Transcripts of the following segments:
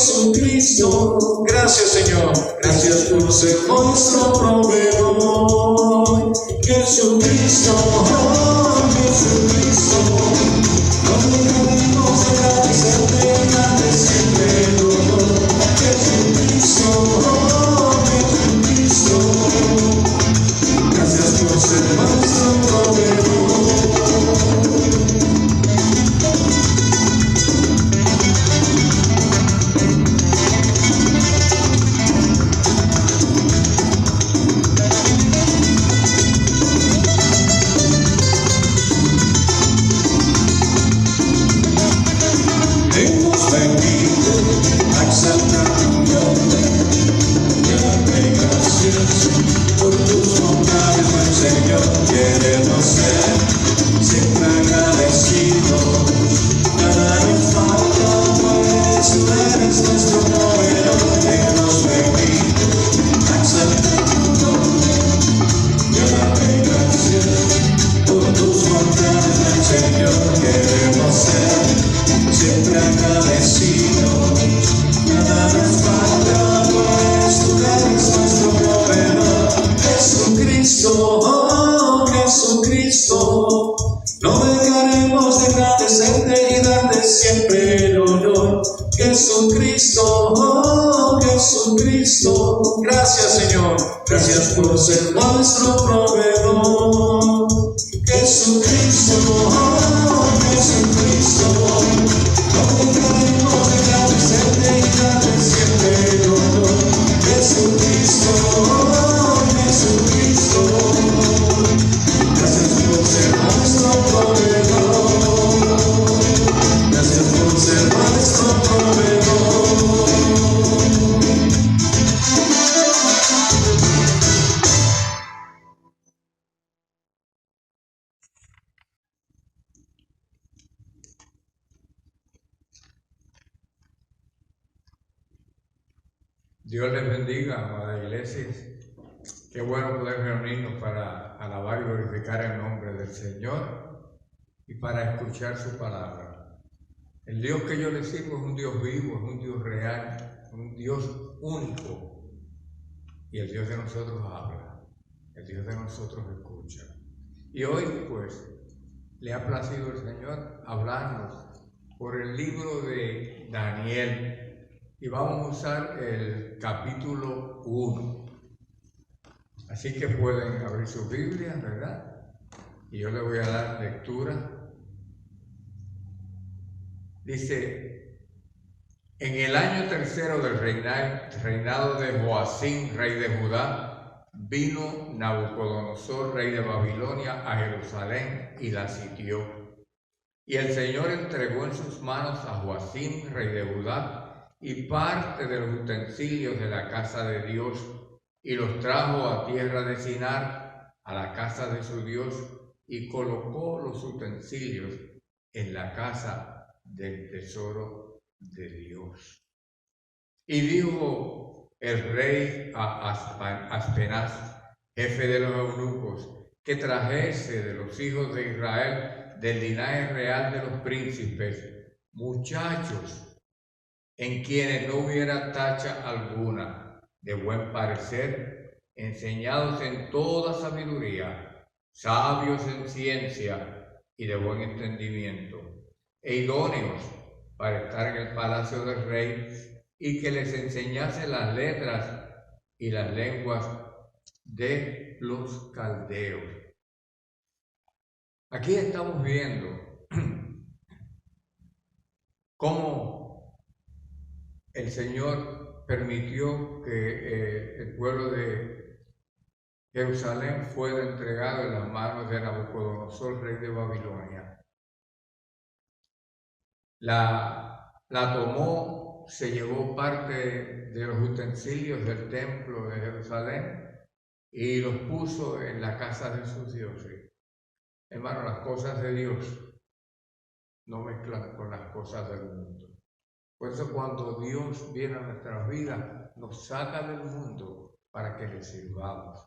Jesucristo. Gracias, Señor. Gracias por ser nuestro proveedor. Jesucristo, oh, Jesucristo. No dejaremos de agradecerte grande siempre, Lord. Jesucristo, oh, Jesucristo. Gracias por ser nuestro proveedor. Por tus bondades, buen Señor, queremos ser siempre agradecidos. Nada nos falta, pues tú eres nuestro proveedor. Déjanos bendito, exaltar tu nombre. Yo dame gracias por tus bondades, buen Señor, queremos ser siempre agradecidos. Nada nos falta, pues tú eres nuestro proveedor. Jesucristo, oh Jesucristo, no dejaremos de agradecerte y darte siempre el honor. Jesucristo, oh Jesucristo, gracias Señor, gracias por ser nuestro proveedor. Jesucristo, oh Jesucristo, no dejaremos de agradecerte y darte siempre el honor. Jesucristo, oh Jesucristo, gracias por ser nuestro proveedor. Gracias por ser nuestro proveedor. Dios les bendiga, amada iglesia. Qué bueno poder reunirnos para alabar y glorificar el nombre del Señor y para escuchar su palabra. El Dios que yo le sirvo es un Dios vivo, es un Dios real, un Dios único. Y el Dios de nosotros habla, el Dios de nosotros escucha. Y hoy, pues, le ha placido el Señor hablarnos por el libro de Daniel. Y vamos a usar el capítulo 1. Así que pueden abrir sus Biblias, ¿verdad? Y yo les voy a dar lectura. Dice: en el año tercero del reinado de Joacim, rey de Judá, vino Nabucodonosor, rey de Babilonia, a Jerusalén y la sitió. Y el Señor entregó en sus manos a Joacim, rey de Judá, y parte de los utensilios de la casa de Dios, y los trajo a tierra de Sinar, a la casa de su Dios, y colocó los utensilios en la casa del tesoro de Dios. Y dijo el rey a Aspenaz, jefe de los eunucos, que trajese de los hijos de Israel, del linaje real de los príncipes, muchachos en quienes no hubiera tacha alguna, de buen parecer, enseñados en toda sabiduría, sabios en ciencia y de buen entendimiento, e idóneos para estar en el palacio del rey, y que les enseñase las letras y las lenguas de los caldeos. Aquí estamos viendo cómo el Señor permitió que el pueblo de Jerusalén fuera entregado en las manos de Nabucodonosor, rey de Babilonia. La tomó, se llevó parte de los utensilios del templo de Jerusalén y los puso en la casa de sus dioses. Hermano, las cosas de Dios no mezclan con las cosas del mundo. Por eso cuando Dios viene a nuestras vidas, nos saca del mundo para que le sirvamos.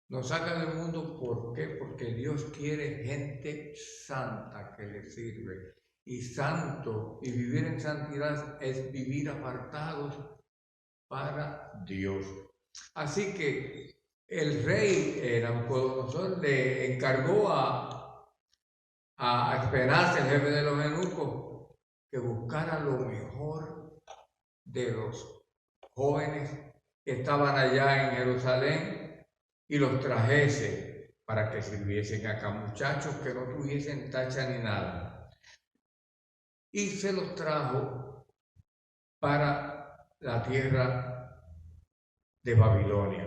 Nos saca del mundo, ¿por qué? Porque Dios quiere gente santa que le sirve. y santo, y vivir en santidad es vivir apartados para Dios. Así que el rey Nabucodonosor le encargó a Esperanza, el jefe de los eunucos, que buscara lo mejor de los jóvenes que estaban allá en Jerusalén y los trajese para que sirviesen acá, muchachos que no tuviesen tacha ni nada. Y se los trajo para la tierra de Babilonia.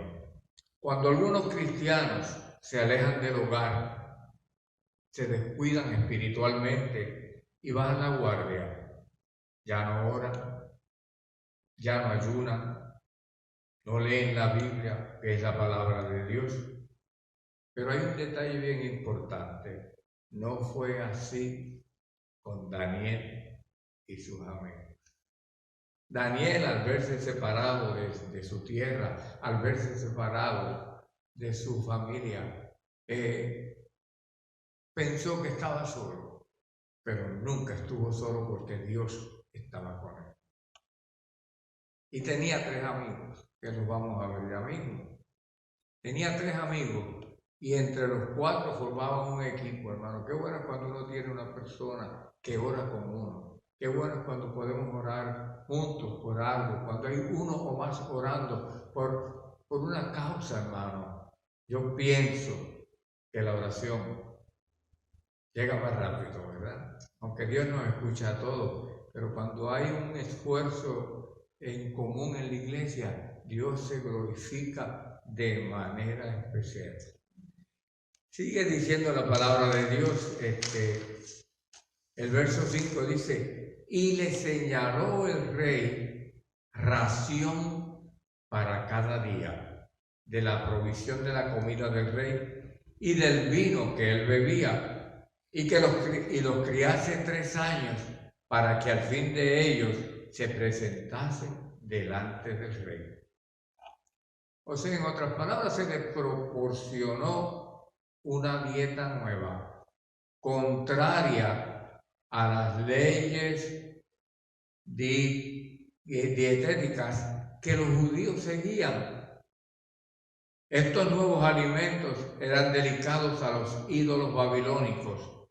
Cuando algunos cristianos se alejan del hogar, se descuidan espiritualmente y bajan la guardia, ya no oran, ya no ayunan, no leen la Biblia, que es la palabra de Dios. Pero hay un detalle bien importante. No fue así con Daniel y sus amigos. Daniel, al verse separado de su tierra, al verse separado de su familia, pensó que estaba solo, pero nunca estuvo solo porque Dios estaba con él. Y tenía 3 amigos, que los vamos a ver ya mismo. Tenía 3 amigos y entre los 4 formaban un equipo, hermano. Qué bueno es cuando uno tiene una persona que ora con uno. Qué bueno es cuando podemos orar juntos por algo, cuando hay uno o más orando por una causa, hermano. Yo pienso que la oración llega más rápido, ¿verdad? Aunque Dios nos escucha a todos, pero cuando hay un esfuerzo en común en la iglesia, Dios se glorifica de manera especial. Sigue diciendo la palabra de Dios, el verso 5 dice, y le señaló el rey ración para cada día, de la provisión de la comida del rey y del vino que él bebía, y los criase 3 años, para que al fin de ellos se presentasen delante del rey. O sea, en otras palabras, se le proporcionó una dieta nueva, contraria a las leyes dietéticas que los judíos seguían. Estos nuevos alimentos eran delicados a los ídolos babilónicos.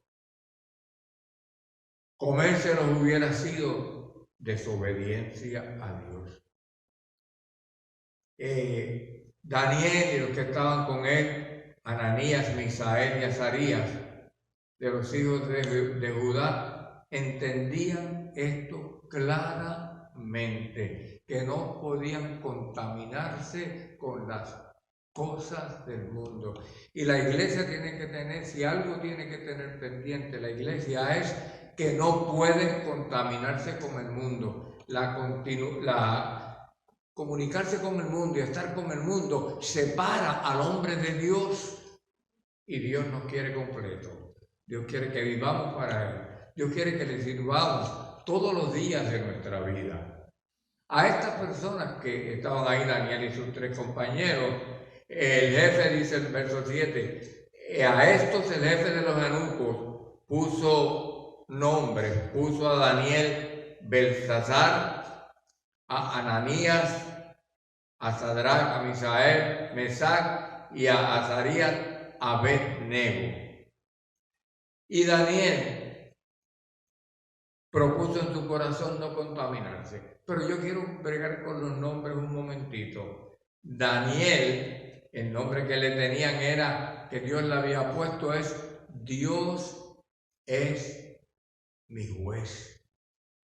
Comérselos hubiera sido desobediencia a Dios. Daniel y los que estaban con él, Ananías, Misael y Azarías, de los hijos de Judá, entendían esto claramente, que no podían contaminarse con las cosas del mundo. Y la iglesia tiene que tener, si algo tiene que tener pendiente la iglesia, es que no pueden contaminarse con el mundo. Comunicarse con el mundo y estar con el mundo separa al hombre de Dios, y Dios nos quiere completo. Dios quiere que vivamos para Él. Dios quiere que le sirvamos todos los días de nuestra vida. A estas personas que estaban ahí, Daniel y sus 3 compañeros, el jefe dice en el verso 7, a estos el jefe de los eunucos puso nombre, puso a Daniel Belsasar, a Ananías, a Sadrach, a Misael, Mesac y a Azarías, Abed-Nego. Y Daniel propuso en su corazón no contaminarse. Pero yo quiero bregar con los nombres un momentito. Daniel, el nombre que le tenían era, que Dios le había puesto, es Dios es mi juez.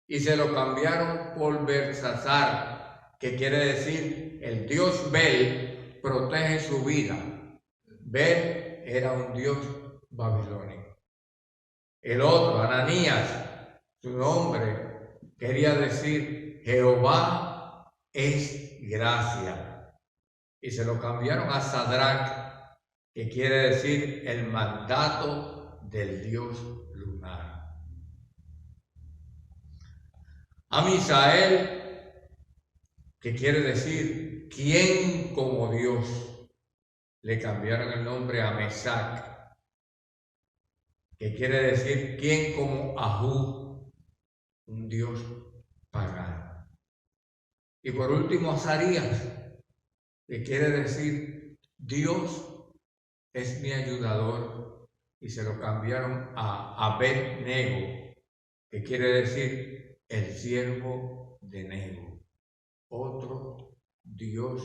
Y se lo cambiaron por Belsasar, que quiere decir el dios Bel protege su vida. Bel era un dios babilónico. El otro, Ananías, su nombre quería decir Jehová es gracia. Y se lo cambiaron a Sadrach, que quiere decir el mandato del dios lunar. A Misael, que quiere decir ¿quién como Dios? Le cambiaron el nombre a Mesac, que quiere decir ¿quién como Ahú? un Dios pagano. Y por último, Azarías, que quiere decir Dios es mi ayudador, y se lo cambiaron a Abed-Nego, que quiere decir el siervo de Nego, otro Dios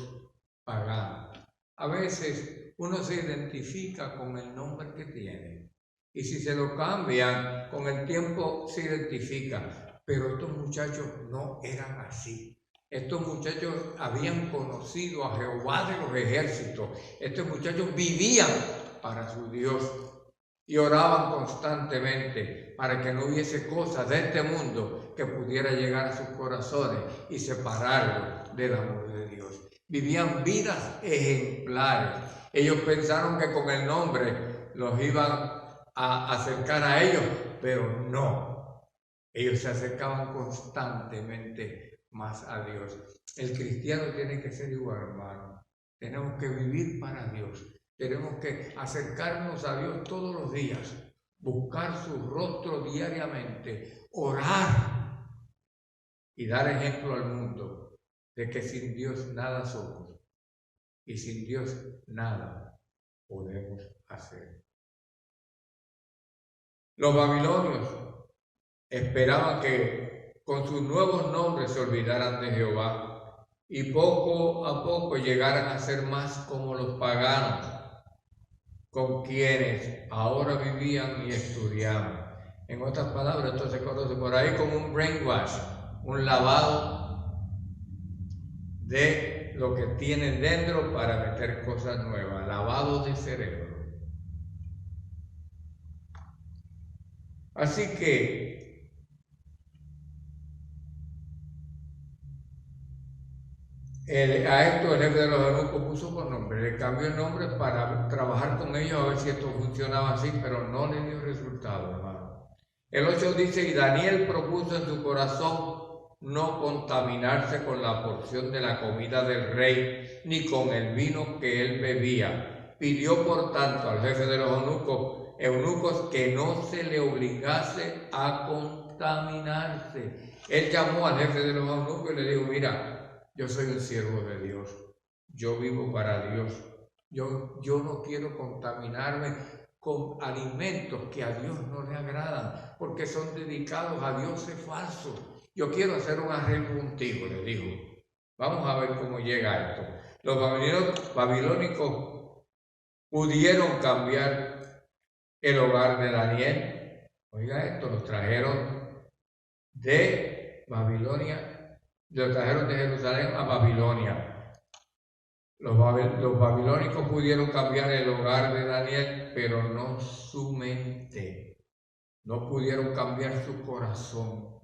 pagano. A veces uno se identifica con el nombre que tiene, y si se lo cambian, con el tiempo se identifica. Pero estos muchachos no eran así. Estos muchachos habían conocido a Jehová de los ejércitos. Estos muchachos vivían para su Dios y oraban constantemente para que no hubiese cosas de este mundo que pudiera llegar a sus corazones y separarlos del amor de Dios. Vivían vidas ejemplares. Ellos pensaron que con el nombre los iban a acercar a ellos, pero no. Ellos se acercaban constantemente más a Dios. El cristiano tiene que ser igual, hermano. Tenemos que vivir para Dios. Tenemos que acercarnos a Dios todos los días, buscar su rostro diariamente, orar y dar ejemplo al mundo de que sin Dios nada somos y sin Dios nada podemos hacer. Los babilonios esperaban que con sus nuevos nombres se olvidaran de Jehová y poco a poco llegaran a ser más como los paganos, con quienes ahora vivían y estudiaban. En otras palabras, esto se conoce por ahí como un brainwash, un lavado de lo que tienen dentro para meter cosas nuevas, lavado de cerebro. Así que a esto el jefe de los eunucos puso por nombre, le cambió el nombre para trabajar con ellos a ver si esto funcionaba así, pero no le dio resultado, hermano. El 8 dice, y Daniel propuso en su corazón no contaminarse con la porción de la comida del rey, ni con el vino que él bebía. Pidió por tanto al jefe de los eunucos que no se le obligase a contaminarse. Él llamó al jefe de los eunucos y le dijo, mira, yo soy un siervo de Dios, yo vivo para Dios, yo no quiero contaminarme con alimentos que a Dios no le agradan, porque son dedicados a dioses falsos. Yo quiero hacer un arreglo contigo, le dijo. Vamos a ver cómo llega esto. Los babilónicos pudieron cambiar el hogar de Daniel. Oiga esto, los trajeron de Babilonia, los trajeron de Jerusalén a Babilonia. Los babilónicos pudieron cambiar el hogar de Daniel, pero no su mente. No pudieron cambiar su corazón.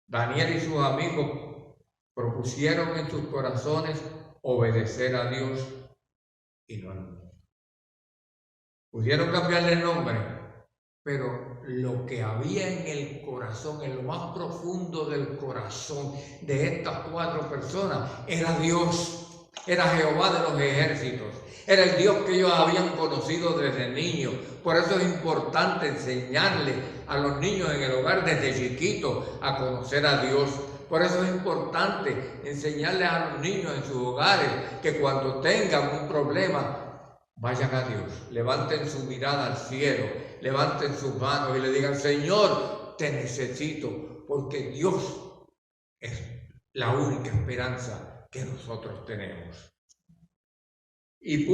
Daniel y sus amigos propusieron en sus corazones obedecer a Dios y no al mundo. Pudieron cambiarle el nombre, pero lo que había en el corazón, en lo más profundo del corazón de estas 4 personas, era Dios, era Jehová de los ejércitos, era el Dios que ellos habían conocido desde niños. Por eso es importante enseñarle a los niños en el hogar desde chiquitos a conocer a Dios. Por eso es importante enseñarles a los niños en sus hogares que cuando tengan un problema, vayan a Dios, levanten su mirada al cielo, levanten sus manos y le digan, Señor, te necesito, porque Dios es la única esperanza que nosotros tenemos. Y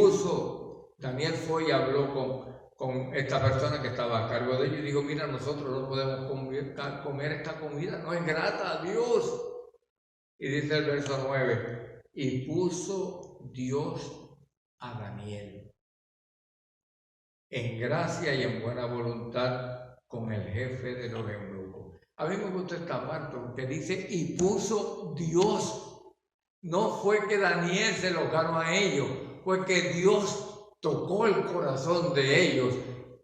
Daniel fue y habló con esta persona que estaba a cargo de ellos y dijo, mira, nosotros no podemos comer esta comida, no es grata a Dios. Y dice el verso 9, y puso Dios a Daniel en gracia y en buena voluntad con el jefe de los eunucos. A mí me gusta esta parte porque dice, y puso Dios. No fue que Daniel se lo ganó a ellos, fue que Dios tocó el corazón de ellos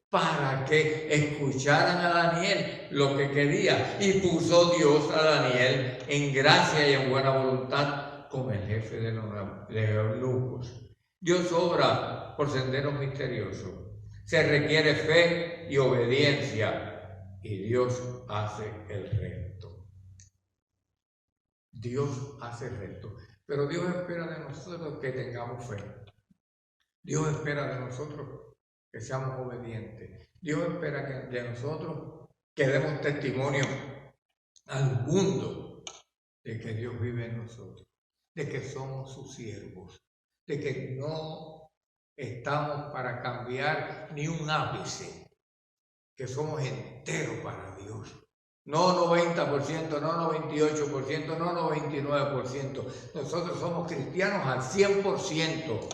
para que escucharan a Daniel lo que quería. Y puso Dios a Daniel en gracia y en buena voluntad con el jefe de los eunucos. Dios obra por senderos misteriosos. Se requiere fe y obediencia, y Dios hace el resto. Dios hace recto. Pero Dios espera de nosotros que tengamos fe. Dios espera de nosotros que seamos obedientes. Dios espera de nosotros que demos testimonio al mundo de que Dios vive en nosotros, de que somos sus siervos, de que no estamos para cambiar ni un ápice, que somos enteros para Dios. No 90%, no 98%, no 99%. Nosotros somos cristianos al 100%.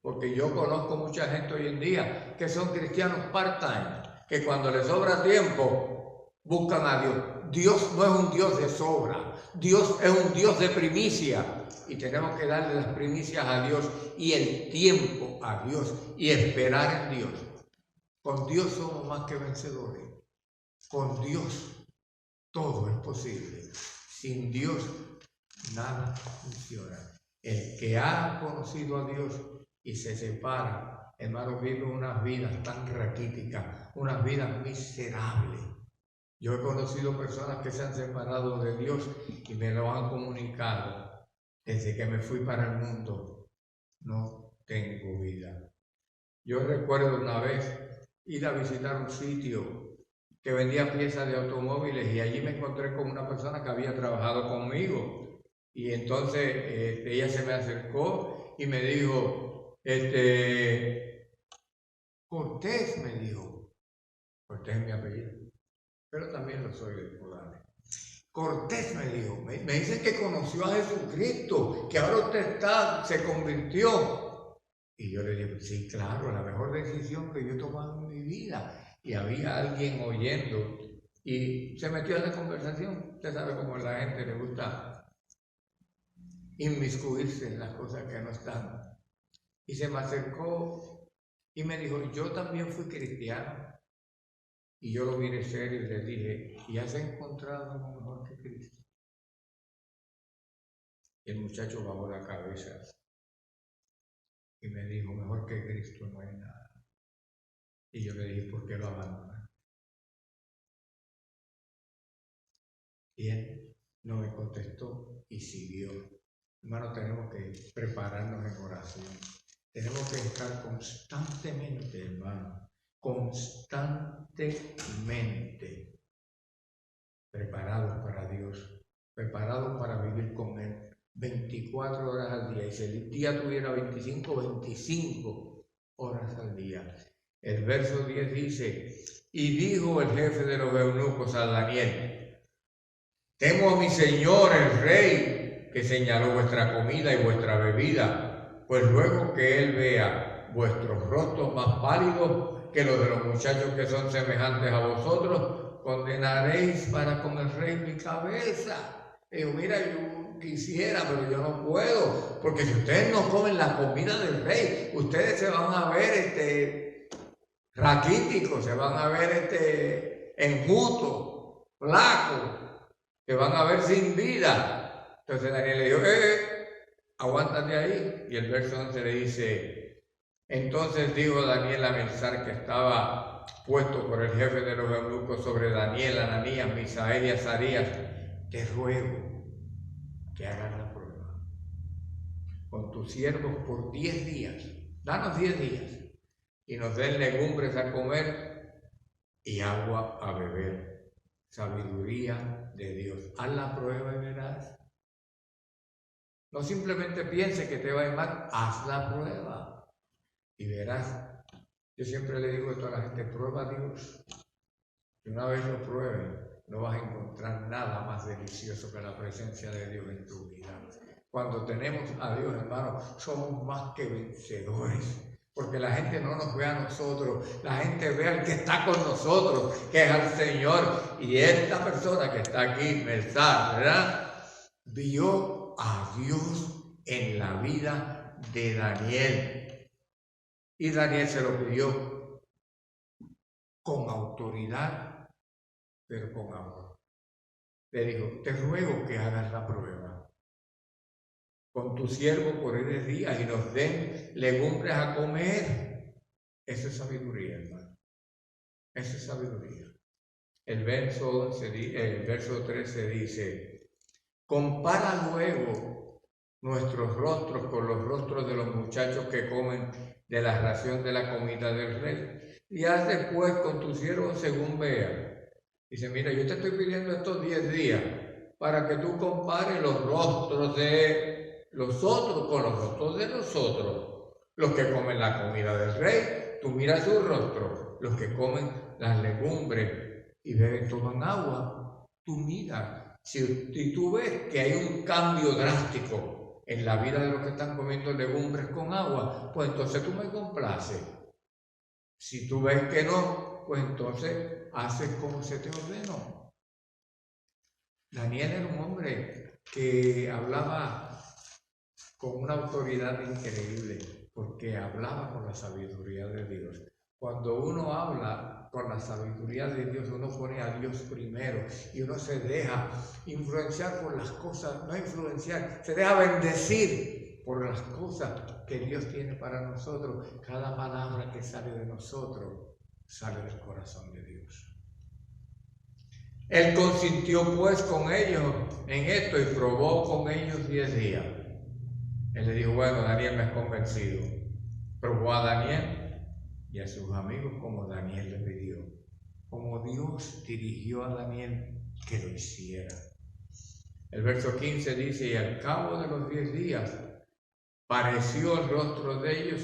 Porque yo conozco mucha gente hoy en día que son cristianos part-time, que cuando les sobra tiempo buscan a Dios. Dios no es un Dios de sobra, Dios es un Dios de primicia. Y tenemos que darle las primicias a Dios y el tiempo a Dios y esperar en Dios. Con Dios somos más que vencedores. Con Dios todo es posible. Sin Dios nada funciona. El que ha conocido a Dios y se separa, hermano, vive unas vidas tan raquíticas, unas vidas miserables. Yo he conocido personas que se han separado de Dios y me lo han comunicado. Desde que me fui para el mundo, no tengo vida. Yo recuerdo una vez ir a visitar un sitio que vendía piezas de automóviles y allí me encontré con una persona que había trabajado conmigo. Y entonces ella se me acercó y me dijo, Cortés, me dijo. Cortés es mi apellido, pero también lo soy de Podales. Cortés, me dijo, me dicen que conoció a Jesucristo, que ahora usted se convirtió. Y yo le dije, sí, claro, la mejor decisión que yo he tomado en mi vida. Y había alguien oyendo y se metió en la conversación. Usted sabe cómo a la gente le gusta inmiscuirse en las cosas que no están. Y se me acercó y me dijo, yo también fui cristiano. Y yo lo miré serio y le dije, ¿y has encontrado algo mejor que Cristo? Y el muchacho bajó la cabeza y me dijo, mejor que Cristo no hay nada. Y yo le dije, ¿por qué lo abandonas? Y él no me contestó y siguió. Hermano, tenemos que prepararnos en oración. Tenemos que estar constantemente, hermano, constantemente preparados para Dios, preparados para vivir con Él 24 horas al día. Y si el día tuviera 25 horas al día. El verso 10 dice, y dijo el jefe de los eunucos a Daniel, temo a mi señor el rey, que señaló vuestra comida y vuestra bebida, pues luego que él vea vuestros rostros más pálidos que los de los muchachos que son semejantes a vosotros, condenaréis para con el rey mi cabeza. Y yo, mira, yo quisiera, pero yo no puedo, porque si ustedes no comen la comida del rey, ustedes se van a ver raquíticos, se van a ver enjutos, flacos, se van a ver sin vida. Entonces Daniel le dijo, aguántate ahí. Y el verso 11 le dice, entonces dijo Daniel a Melzar, que estaba puesto por el jefe de los eunucos sobre Daniel, Ananías, Misael y Azarías, te ruego que hagas la prueba con tus siervos por 10 días. Danos 10 días y nos den legumbres a comer y agua a beber. Sabiduría de Dios. Haz la prueba y verás. No simplemente piense que te va a ir mal, haz la prueba y verás. Yo siempre le digo esto a la gente, prueba a Dios. Y una vez lo prueben, no vas a encontrar nada más delicioso que la presencia de Dios en tu vida. Cuando tenemos a Dios, hermano, somos más que vencedores. Porque la gente no nos ve a nosotros, la gente ve al que está con nosotros, que es al Señor. Y esta persona que está aquí, Melzar, ¿verdad? Vio a Dios en la vida de Daniel. Y Daniel se lo pidió con autoridad, pero con amor. Le dijo, te ruego que hagas la prueba con tu siervo por esos días y nos den legumbres a comer. Eso es sabiduría, hermano. Eso es sabiduría. El verso 13 dice, compara luego nuestros rostros con los rostros de los muchachos que comen de la ración de la comida del rey, y haz después con tu siervo según vea. Dice, mira, yo te estoy pidiendo estos 10 días para que tú compares los rostros de los otros con los rostros de nosotros. Los que comen la comida del rey, tú miras su rostro. Los que comen las legumbres y beben, toman agua, tú miras. Si tú ves que hay un cambio drástico en la vida de los que están comiendo legumbres con agua, pues entonces tú me complaces. Si tú ves que no, pues entonces haces como se te ordenó. Daniel era un hombre que hablaba con una autoridad increíble, porque hablaba con la sabiduría de Dios. Cuando uno habla con la sabiduría de Dios, uno pone a Dios primero y uno se deja influenciar por las cosas, no influenciar, se deja bendecir por las cosas que Dios tiene para nosotros. Cada palabra que sale de nosotros sale del corazón de Dios. Él consintió pues con ellos en esto y probó con ellos 10 días. Él le dijo, bueno, Daniel me has convencido. Probó a Daniel y a sus amigos como Daniel le pidió, como Dios dirigió a Daniel que lo hiciera. El verso 15 dice, y al cabo de los 10 días pareció el rostro de ellos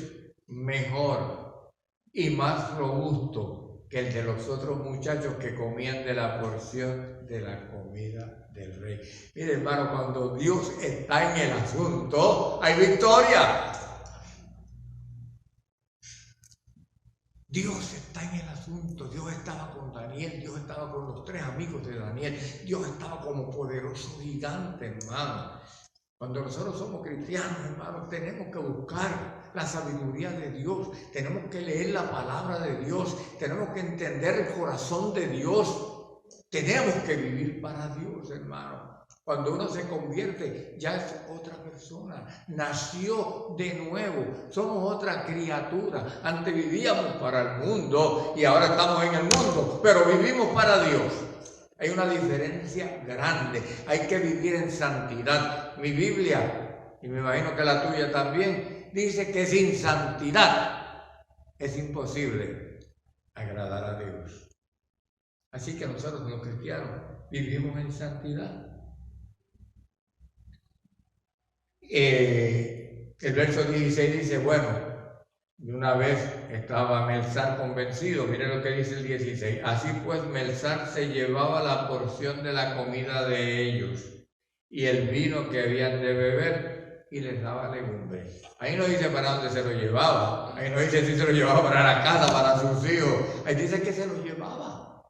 mejor y más robusto que el de los otros muchachos que comían de la porción de la comida del rey. Mire, hermano, cuando Dios está en el asunto, hay victoria. Dios está en el asunto. Dios estaba con Daniel, Dios estaba con los 3 amigos de Daniel, Dios estaba como poderoso gigante, hermano. Cuando nosotros somos cristianos, hermanos, tenemos que buscar la sabiduría de Dios, tenemos que leer la palabra de Dios, tenemos que entender el corazón de Dios, tenemos que vivir para Dios, hermano. Cuando uno se convierte, ya es otra persona, nació de nuevo, somos otra criatura. Antes vivíamos para el mundo y ahora estamos en el mundo, pero vivimos para Dios. Hay una diferencia grande, hay que vivir en santidad. Mi Biblia, y me imagino que la tuya también, dice que sin santidad es imposible agradar a Dios. Así que nosotros los cristianos vivimos en santidad. El verso 16 dice, bueno, de una vez estaba Melzar convencido. Miren lo que dice el 16. Así pues, Melzar se llevaba la porción de la comida de ellos y el vino que habían de beber y les daba legumbres. Ahí no dice para dónde se lo llevaba. Ahí no dice si se lo llevaba para la casa, para sus hijos. Ahí dice que se lo llevaba.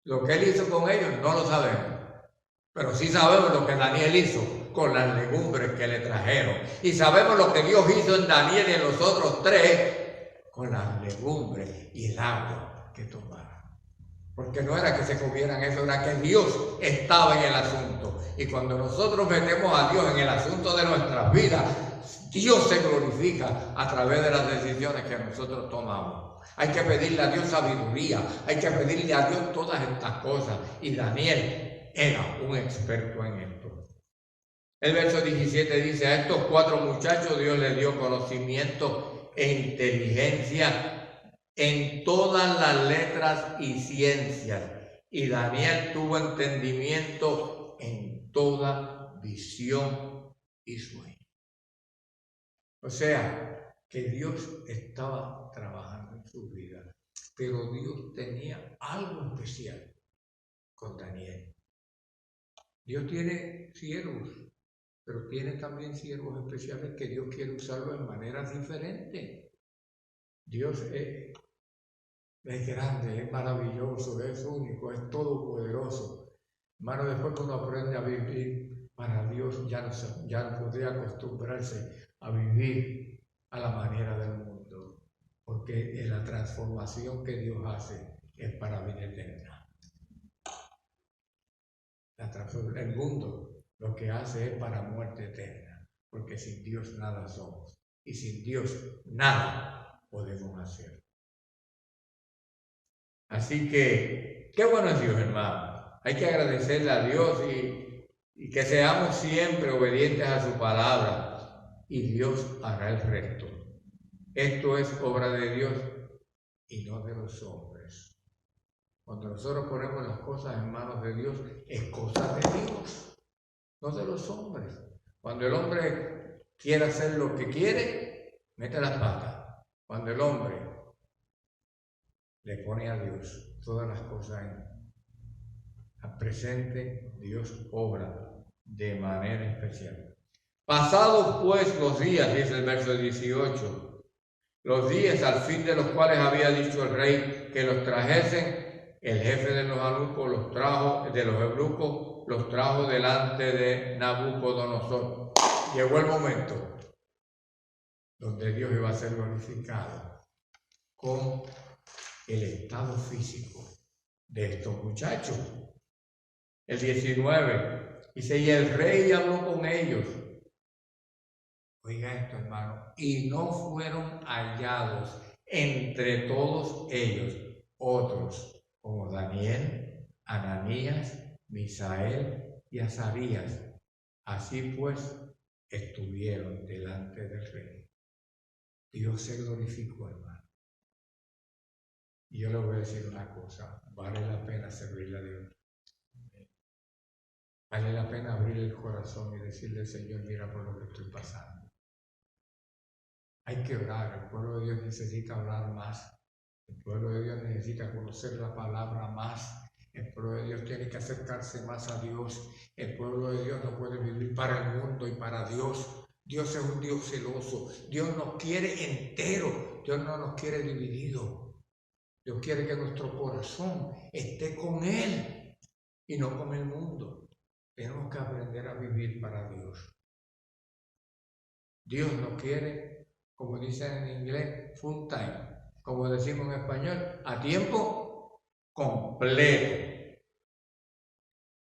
Lo que él hizo con ellos no lo sabemos. Pero sí sabemos lo que Daniel hizo con las legumbres que le trajeron. Y sabemos lo que Dios hizo en Daniel y en los otros 3 con las legumbres y el agua que tomaron. Porque no era que se comieran eso, era que Dios estaba en el asunto. Y cuando nosotros metemos a Dios en el asunto de nuestras vidas, Dios se glorifica a través de las decisiones que nosotros tomamos. Hay que pedirle a Dios sabiduría, hay que pedirle a Dios todas estas cosas. Y Daniel era un experto en esto. El verso 17 dice, a estos 4 muchachos Dios les dio conocimiento e inteligencia en todas las letras y ciencias. Y Daniel tuvo entendimiento en toda visión y sueño. O sea, que Dios estaba trabajando en su vida, pero Dios tenía algo especial con Daniel. Dios tiene siervos, pero tiene también siervos especiales que Dios quiere usarlos en maneras diferentes. Dios es grande, es maravilloso, es único, es todopoderoso. Hermano, después que uno aprende a vivir para Dios, ya no podría acostumbrarse a vivir a la manera del mundo, porque la transformación que Dios hace es para vida eterna. El mundo lo que hace es para muerte eterna, porque sin Dios nada somos y sin Dios nada podemos hacer. Así que, qué bueno es Dios, hermano. Hay que agradecerle a Dios y que seamos siempre obedientes a su palabra, y Dios hará el resto. Esto es obra de Dios y no de los hombres. Cuando nosotros ponemos las cosas en manos de Dios, es cosa de Dios, no de los hombres. Cuando el hombre quiere hacer lo que quiere, mete las patas. Cuando el hombre le pone a Dios todas las cosas al presente, Dios obra de manera especial. Pasados pues los días, dice el verso 18, los días al fin de los cuales había dicho el rey que los trajesen, el jefe de los eunucos los trajo delante de Nabucodonosor. Llegó el momento donde Dios iba a ser glorificado con el estado físico de estos muchachos. El 19 dice, y el rey habló con ellos. Oiga esto, hermano, y no fueron hallados entre todos ellos otros como Daniel, Ananías, Misael y Azarías. Así pues, estuvieron delante del rey. Dios se glorificó, hermano. Y yo le voy a decir una cosa, vale la pena servirle a Dios. Vale la pena abrir el corazón y decirle, Señor, mira por lo que estoy pasando. Hay que orar, el pueblo de Dios necesita hablar más. El pueblo de Dios necesita conocer la palabra más. El pueblo de Dios tiene que acercarse más a Dios. El pueblo de Dios no puede vivir para el mundo y para Dios. Dios es un Dios celoso. Dios nos quiere entero. Dios no nos quiere dividido. Dios quiere que nuestro corazón esté con Él y no con el mundo. Tenemos que aprender a vivir para Dios. Dios nos quiere, como dicen en inglés, full time. Como decimos en español, a tiempo completo.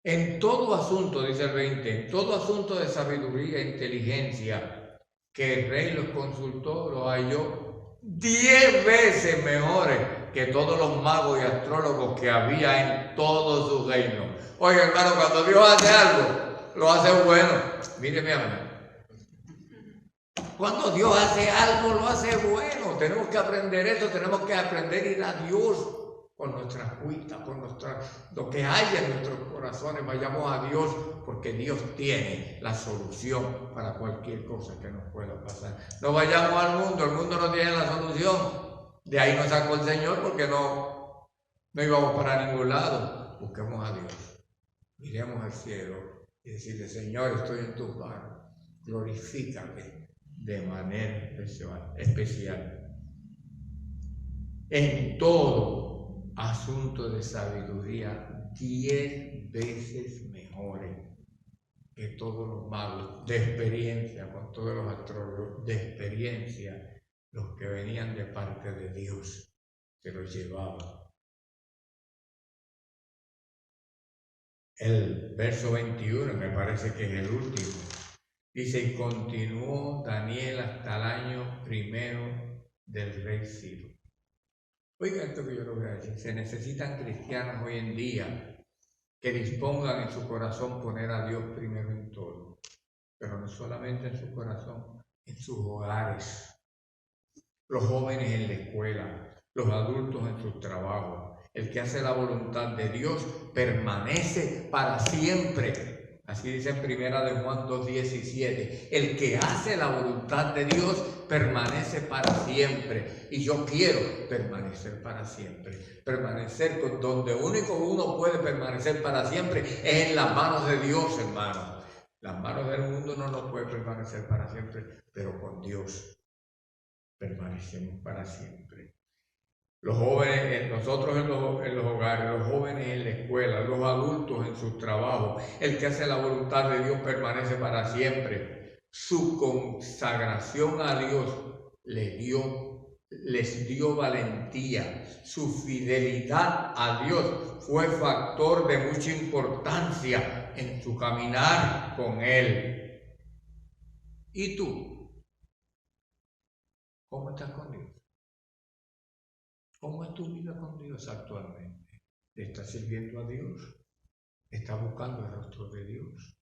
En todo asunto, dice el 20, en todo asunto de sabiduría e inteligencia, que el rey los consultó, los halló 10 veces mejores que todos los magos y astrólogos que había en todo su reino. Oye, hermano, cuando Dios hace algo, lo hace bueno. Mire, mi amor. Cuando Dios hace algo, lo hace bueno. Tenemos que aprender eso, tenemos que aprender a ir a Dios con nuestras cuitas, con lo que haya en nuestros corazones. Vayamos a Dios porque Dios tiene la solución para cualquier cosa que nos pueda pasar. No vayamos al mundo, el mundo no tiene la solución. De ahí nos sacó el Señor porque no íbamos para ningún lado. Busquemos a Dios. Miremos al cielo y decirle, Señor, estoy en tus manos. Glorifícame de manera especial. En todo asunto de sabiduría, 10 veces mejores que todos los magos de experiencia, con todos los astrólogos de experiencia, los que venían de parte de Dios, se los llevaban. El verso 21, me parece que es el último, dice, y continuó Daniel hasta el año primero del rey Ciro. Oiga esto que yo le voy a decir, se necesitan cristianos hoy en día que dispongan en su corazón poner a Dios primero en todo, pero no solamente en su corazón, en sus hogares, los jóvenes en la escuela, los adultos en sus trabajos. El que hace la voluntad de Dios permanece para siempre. Así dice en Primera de Juan 2:17. El que hace la voluntad de Dios permanece para siempre. Y yo quiero permanecer para siempre. Permanecer con donde único uno puede permanecer para siempre es en las manos de Dios, hermano. Las manos del mundo no nos pueden permanecer para siempre, pero con Dios permanecemos para siempre. Los jóvenes, nosotros en los hogares, los jóvenes en la escuela, los adultos en sus trabajos, el que hace la voluntad de Dios permanece para siempre. Su consagración a Dios les dio valentía. Su fidelidad a Dios fue factor de mucha importancia en su caminar con Él. ¿Y tú? ¿Cómo estás con Dios? ¿Cómo es tu vida con Dios actualmente? ¿Le estás sirviendo a Dios? ¿Estás buscando el rostro de Dios?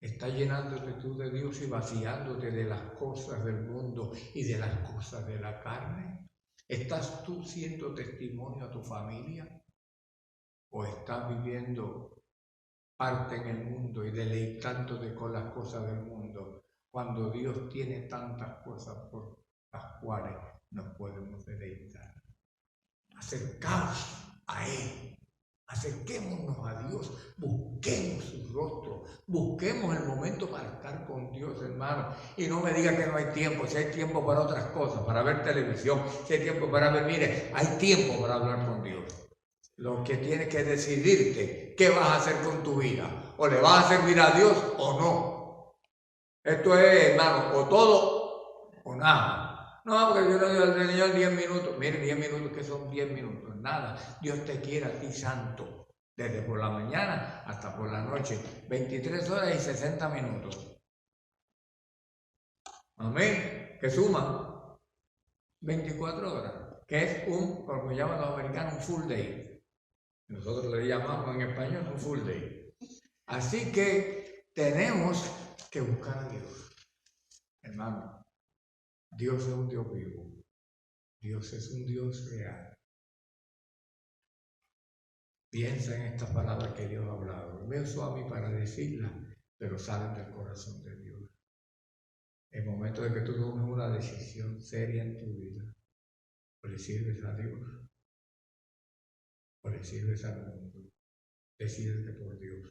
¿Estás llenándote tú de Dios y vaciándote de las cosas del mundo y de las cosas de la carne? ¿Estás tú siendo testimonio a tu familia? ¿O estás viviendo parte en el mundo y deleitándote con las cosas del mundo, cuando Dios tiene tantas cosas por las cuales nos podemos deleitar? Acercaos a Él. Acerquémonos a Dios, busquemos su rostro, busquemos el momento para estar con Dios, hermano. Y no me diga que no hay tiempo, si hay tiempo para otras cosas, para ver televisión, si hay tiempo para ver, mire, hay tiempo para hablar con Dios. Lo que tienes que decidirte, ¿qué vas a hacer con tu vida? ¿O le vas a servir a Dios o no? Esto es, hermano, o todo o nada. No, porque yo le digo al Señor 10 minutos. Mire, 10 minutos, que son 10 minutos, nada. Dios te quiere a ti santo, desde por la mañana hasta por la noche, 23 horas y 60 minutos. Amén. Que suma 24 horas, que es como llaman los americanos, un full day. Nosotros le llamamos en español un full day. Así que tenemos que buscar a Dios, hermano. Dios es un Dios vivo. Dios es un Dios real. Piensa en estas palabras que Dios ha hablado. Me usó a mí para decirlas, pero salen del corazón de Dios. El momento de que tú tomes una decisión seria en tu vida, o le sirves a Dios, o le sirves al mundo, decídete por Dios.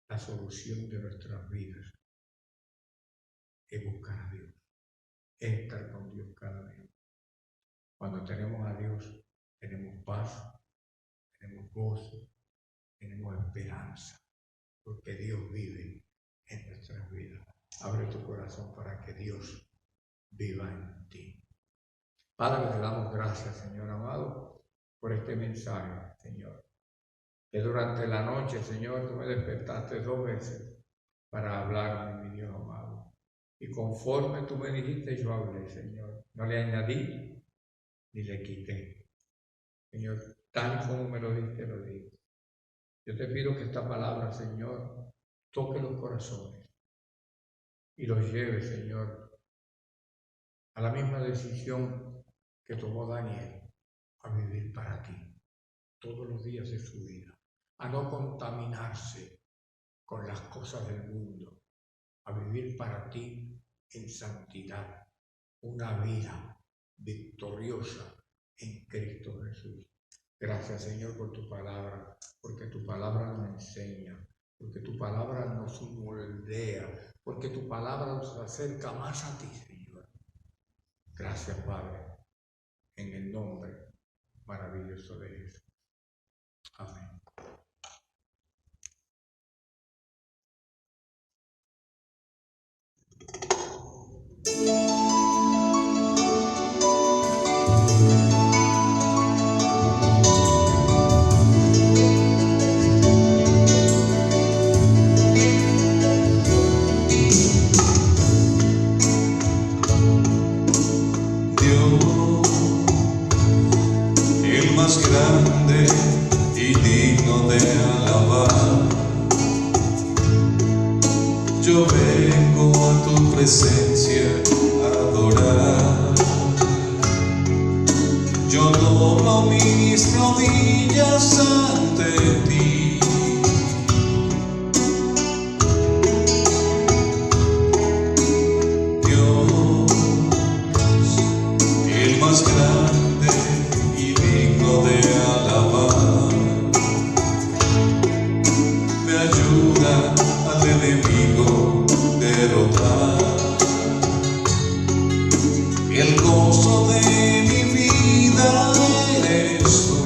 La solución de nuestras vidas es buscar a Dios. Estar con Dios cada día. Cuando tenemos a Dios, tenemos paz, tenemos gozo, tenemos esperanza, porque Dios vive en nuestras vidas. Abre tu corazón para que Dios viva en ti. Padre, te damos gracias, Señor amado, por este mensaje, Señor. Que durante la noche, Señor, tú me despertaste 2 veces para hablarme, mi Dios amado. Y conforme tú me dijiste, yo hablé, Señor. No le añadí ni le quité. Señor, tal como me lo diste, lo digo. Yo te pido que esta palabra, Señor, toque los corazones y los lleve, Señor, a la misma decisión que tomó Daniel, a vivir para ti todos los días de su vida, a no contaminarse con las cosas del mundo, a vivir para ti en santidad, una vida victoriosa en Cristo Jesús. Gracias, Señor, por tu palabra, porque tu palabra nos enseña, porque tu palabra nos moldea, porque tu palabra nos acerca más a ti, Señor. Gracias, Padre, en el nombre maravilloso de Jesús. Amén. Grande y digno de alabar. Yo vengo a tu presencia a adorar. Yo doblo mis rodillas ante ti. Dios, el más grande y digno de alabar, me ayuda al enemigo derrotar. El gozo de mi vida eres tú,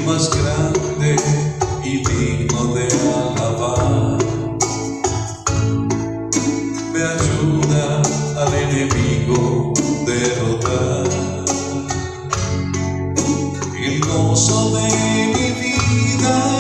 más grande y digno de alabar. Me ayuda al enemigo derrotar. El gozo de mi vida